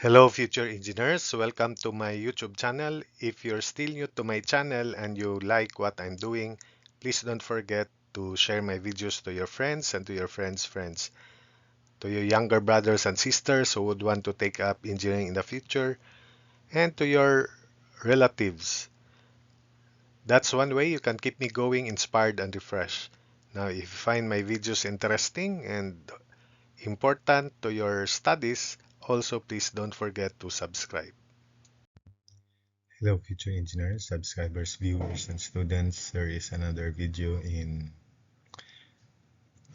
Hello, future engineers. Welcome to my YouTube channel. If you're still new to my channel and you like what I'm doing, please don't forget to share my videos to your friends and to your friends' friends, to your younger brothers and sisters who would want to take up engineering in the future, and to your relatives. That's one way you can keep me going, inspired, and refreshed. Now, if you find my videos interesting and important to your studies, also please don't forget to subscribe. Hello, future engineers, subscribers, viewers, and students. There is another video in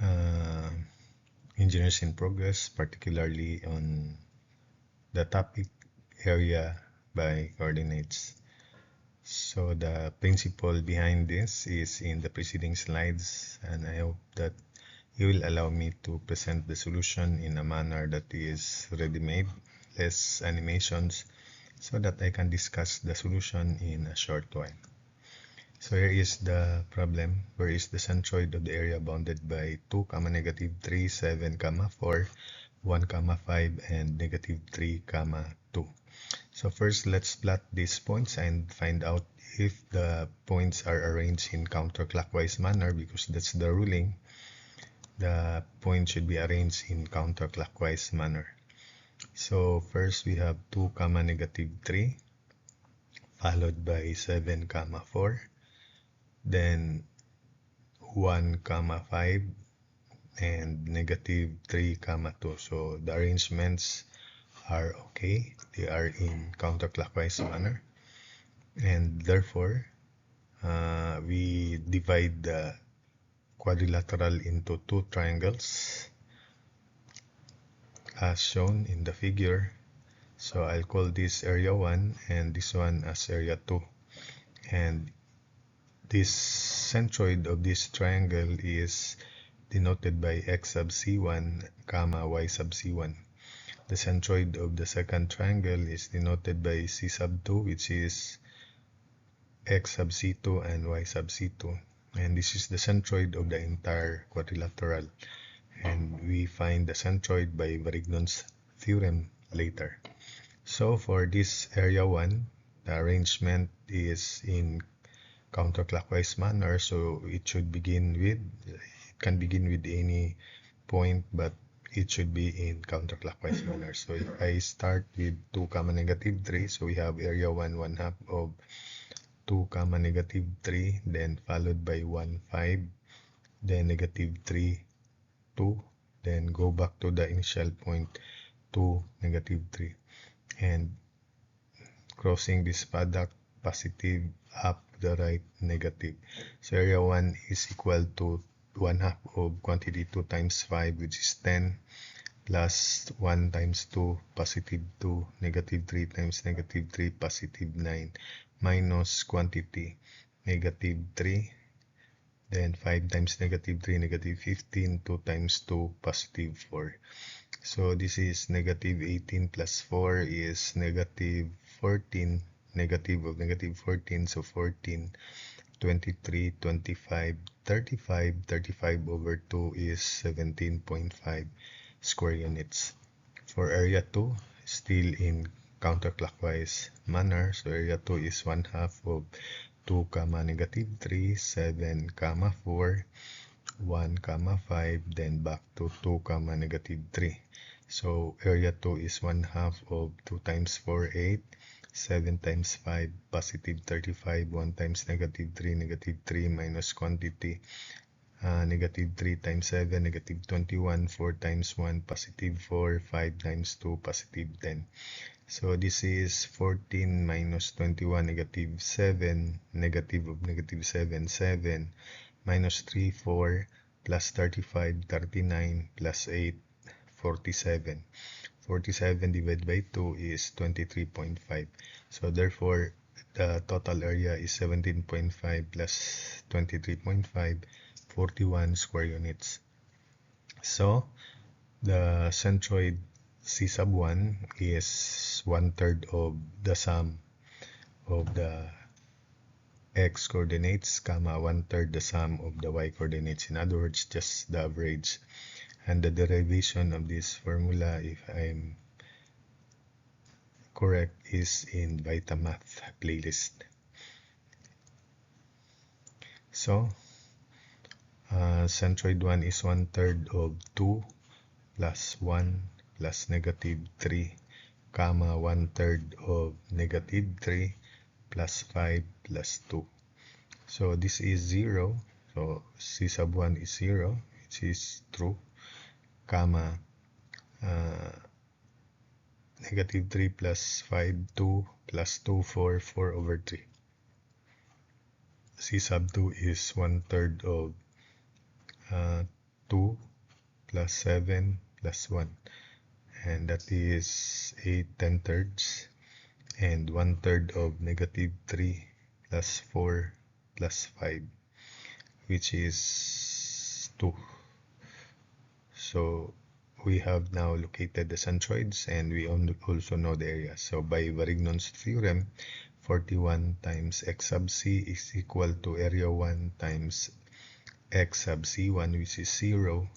uh, Engineers in Progress, particularly on the topic area by coordinates. So the principle behind this is in the preceding slides, and I hope that you will allow me to present the solution in a manner that is ready-made, less animations, so that I can discuss the solution in a short while. So here is the problem. Where is the centroid of the area bounded by 2, negative 3, 7, 4, 1, 5, and negative 3, 2. So first, let's plot these points and find out if the points are arranged in counterclockwise manner, because that's the ruling. The point should be arranged in counterclockwise manner. So first we have 2, negative 3, followed by 7, 4, then 1, 5, and negative 3, 2. So the arrangements are okay. They are in counterclockwise manner. And therefore, we divide the quadrilateral into two triangles as shown in the figure. So I'll call this area 1 and this one as area 2. And this centroid of this triangle is denoted by x sub c1, comma y sub c1. The centroid of the second triangle is denoted by c sub 2, which is x sub c2 and y sub c2. And this is the centroid of the entire quadrilateral. And we find the centroid by Varignon's theorem later. So for this area 1, the arrangement is in counterclockwise manner, so it should begin with, it can begin with any point, but it should be in counterclockwise manner. So if I start with 2, negative 3, so we have area 1, 1/2 of 2, negative 3, then followed by 1, 5, then negative 3, 2, then go back to the initial point 2, negative 3, and crossing this product, positive up the right, negative. So area 1 is equal to 1/2 of quantity 2 times 5, which is 10, plus 1 times 2, positive 2, negative 3 times negative 3, positive 9, minus quantity, negative 3, then 5 times negative 3, negative 15, 2 times 2, positive 4. So this is negative 18 plus 4 is negative 14, negative of negative 14, so 14, 23, 25, 35, 35 over 2 is 17.5 square units. For area 2, still in counterclockwise manner, so area 2 is 1/2 of 2, negative 3, 7, 4, 1, 5, then back to 2, negative 3. So area 2 is 1/2 of 2 times 4, 8, 7 times 5, positive 35, 1 times negative 3, negative 3, minus quantity, negative 3 times 7, negative 21, 4 times 1, positive 4, 5 times 2, positive 10. So this is 14 minus 21, negative 7, negative of negative 7, 7, minus 3, 4, plus 35, 39, plus 8, 47. 47 divided by 2 is 23.5. So therefore, the total area is 17.5 plus 23.5, 41 square units. So the centroid C sub 1 is 1/3 of the sum of the x coordinates, comma 1/3 the sum of the y coordinates. In other words, just the average. And the derivation of this formula, if I'm correct is in Vitamath playlist. So, centroid 1 is 1/3 of 2 plus 1 plus negative 3, comma 1/3 of negative 3 plus 5 plus 2. So this is 0. So C sub 1 is 0, which is true, comma negative 3 plus 5, 2 plus 2, 4, 4 over 3. C sub 2 is 1/3 of 2 plus 7 plus 1, and that is 8 10/3, and 1/3 of negative 3 plus 4 plus 5, which is 2. So we have now located the centroids, and we also know the area. So by Varignon's theorem, 41 times x sub c is equal to area 1 times x sub c1, which is 0,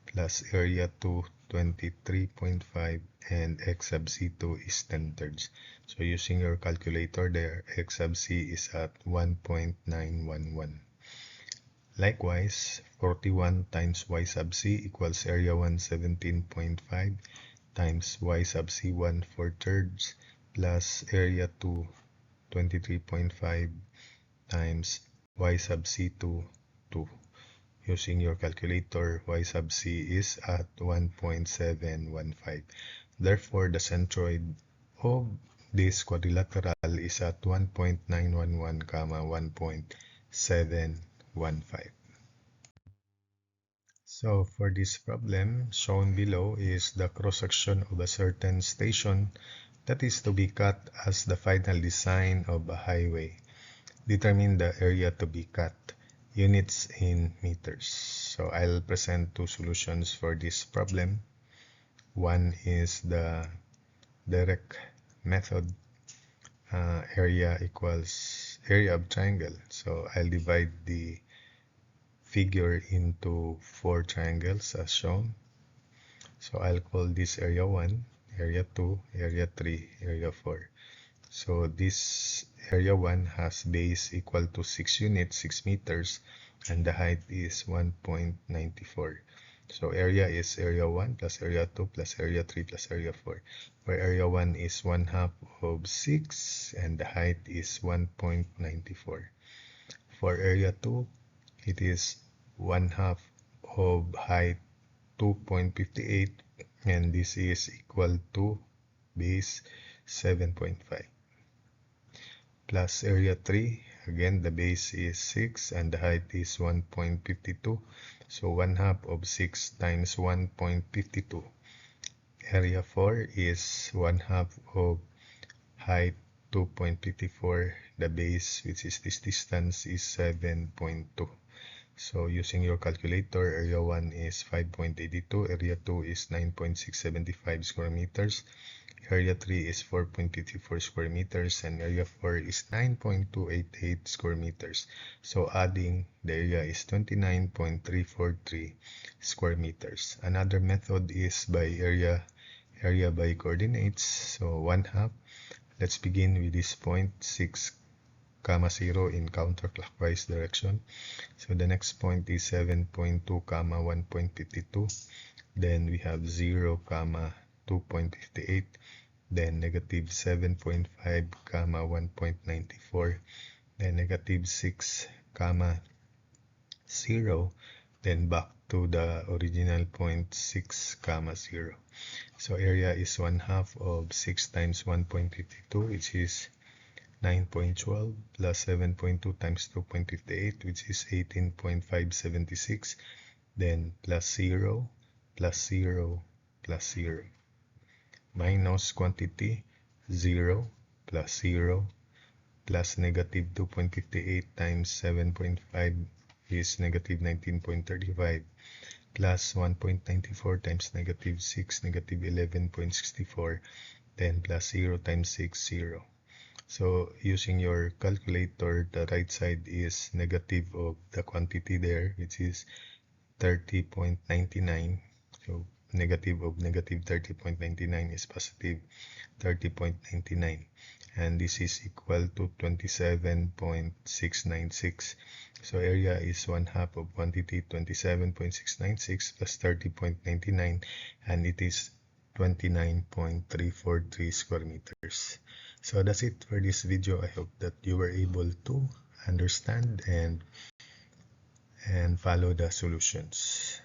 plus area 2, 23.5, and x sub c2 is 10/3. So using your calculator there, x sub c is at 1.911. Likewise, 41 times y sub c equals area 1, 17.5, times y sub c1, 4/3, plus area 2, 23.5, times y sub c2, 2. Using your calculator, y sub c is at 1.715. Therefore, the centroid of this quadrilateral is at 1.911, 1.715. So for this problem, shown below is the cross-section of a certain station that is to be cut as the final design of a highway. Determine the area to be cut, units in meters. So I'll present two solutions for this problem. One is the direct method, area equals area of triangle. So I'll divide the figure into 4 triangles as shown. So I'll call this area 1, area 2, area 3, area 4. So this area 1 has base equal to 6 units, 6 meters, and the height is 1.94. So area is area 1 plus area 2 plus area 3 plus area 4, where area 1 is 1/2 of 6 and the height is 1.94. For area 2, it is 1/2 of height 2.58, and this is equal to base 7.5. Plus area 3, again the base is 6 and the height is 1.52, so 1/2 of 6 times 1.52. Area 4 is 1/2 of height 2.54, the base, which is this distance, is 7.2. So using your calculator, area 1 is 5.82, area 2 is 9.675 square meters, area 3 is 4.54 square meters, and area 4 is 9.288 square meters. So adding, the area is 29.343 square meters. Another method is by area by coordinates. So 1/2. Let's begin with this point 6, 0 in counterclockwise direction. So the next point is 7.2, 1.52. Then we have 0, 2.58. Then negative 7.5, 1.94. Then negative 6, 0. Then back to the original point 6, 0. So area is 1/2 of 6 times 1.52, which is 9.12, plus 7.2 times 2.58, which is 18.576, then plus 0, plus 0, plus 0. Minus quantity, 0, plus 0, plus negative 2.58 times 7.5 is negative 19.35, plus 1.94 times negative 6, negative 11.64, then plus 0 times 6, 0. So using your calculator, the right side is negative of the quantity there, which is 30.99. So negative of negative 30.99 is positive 30.99, and this is equal to 27.696. So area is 1/2 of quantity 27.696 plus 30.99, and it is 29.343 square meters. So that's it for this video. I hope that you were able to understand and follow the solutions.